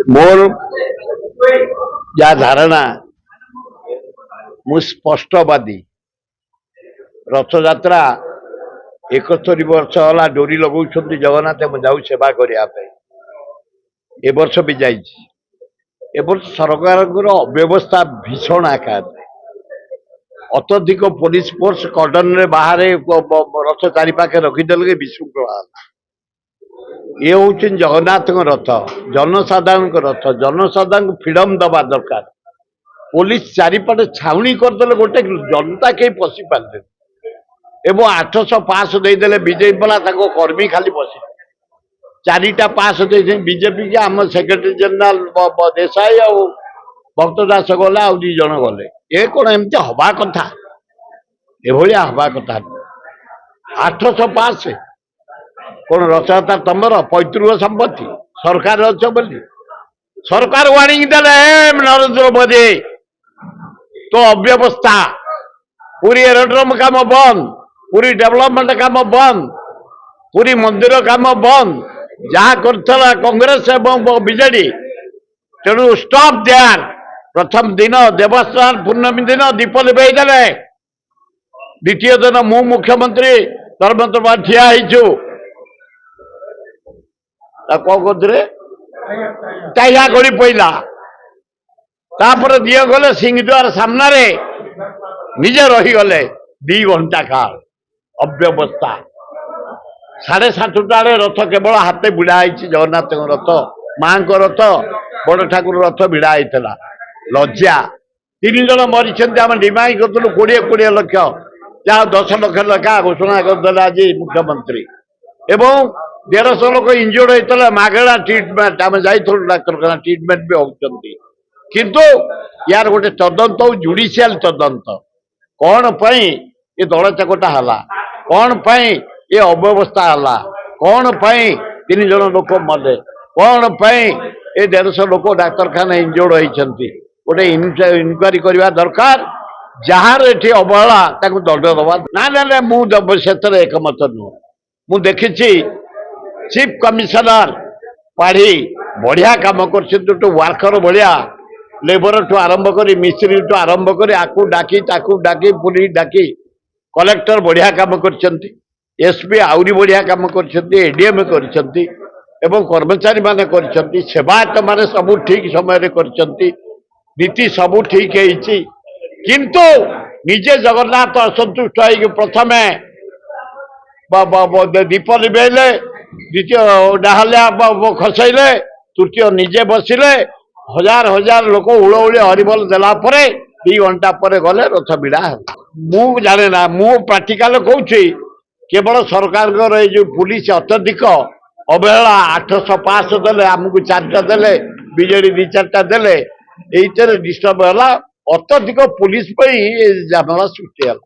मोर या धारणा मु स्पष्टवादी रथयात्रा 71 वर्ष होला डोरी लगौछन्ति जगन्नाथ जाऊ सेवा करने ए वर्ष भी जाइछि। ए वर्ष सरकार अव्यवस्था भीषण आकार अत्यधिक पुलिस फोर्स कर्डन रे बाहर रथ चारिपाखे रखीदे विशृंखला ये हूँ जगन्नाथ रथ जनसाधारण रथ जनसाधारण फ्रीडम दबा दरकार। पुलिस चारिपटे छाउनी करदे गोटे जनता कहीं पशि पारे एवं 800 पास देदेले बीजेपी वाला कर्मी खाली बसी चारिटा पास दे बीजेपी के आम सेक्रेटरी जनरल देसाई आ भक्त दास गले आ 2 जन गले ये कौन एमती हवा कथा एभलिया हवा कथा 800 पास कौन रथयात्रा तमर पैतृक संपत्ति सरकार अच्छ बोली सरकार वार्निंग देले नरेंद्र मोदी तो अव्यवस्था पूरी एरोड्रोम काम बंद पूरी डेवलपमेंट काम बंद पूरी मंदिर काम बंद जहाँ करथला कांग्रेस एवं बीजेडी तेणु स्टॉप देयर। प्रथम दिन देवस्थान पूर्णमी दिन दीप लिपेदेले द्वितीय दिन मु मुख्यमंत्री धर्मेन्द्र ठिया होइछु कौन करते टाइया गड़ी पड़ा तापर दिए गले सिंहद्वार सामने निजे रहीगले 2 घंटा काल अव्यवस्था 7:30 रथ केवल हाथे भिड़ा जगन्नाथ रथ माँ रथ बड़ ठाकुर रथ भिड़ा होता लज्जा 3 जन मरीज आम डिमांड करूँ 20 लक्ष जहाँ 10 लक्ष लेखा घोषणा करदे आज मुख्यमंत्री एवं 150 लोक इंजोर्ड होता मागणा ट्रिटमेंट आम जाइलु डाक्तरखाना ट्रिटमेंट भी होती किंतु यार गोटे तदंत जुडिशियल तदंत कौन पाई ये दल चकटा है कौन पाई ये अव्यवस्था है कौन पाई 3 जन लोक मले कौन पाई ये 150 लोक डाक्तरखाना इंजोर्ड होती गोटे इनक्वारी करवा दरकार जार ये अवहेला दंड दबा ना मुझे एकमत नुह मु देखी चीफ कमिशनर पाढ़ी बढ़िया कम कर वर्कर भाया लेबर ठू आरंभ कर मिस्त्री ठू आरंभ कर आकू डाकी डाकी पुलिस डाकी कलेक्टर बढ़िया कम कर एसपी आउरी बढ़िया कम कर एडीएम कर कर्मचारी माने कर सेवायत माने सब ठीक समय कर नीति सब ठीक है किंतु निजे जगन्नाथ असंतुष्ट हो प्रथमे दीप लिभेले द्वितीय डाहलिया खसैले तृतीय निजे बसिले हजार हजार लोक उड़ौली हरिबोल देला 2 घंटा पर गले रथ भिड़ा मु जाने ना मु प्राक्टिकल कहूँ केवल सरकार जो पुलिस अत्यधिक अवहेला 800 पास देले आमको 4टा देले बीजेडी 2-4टा देले ये डिस्टर्ब है अत्यधिक पुलिस झमेला सृष्टि है।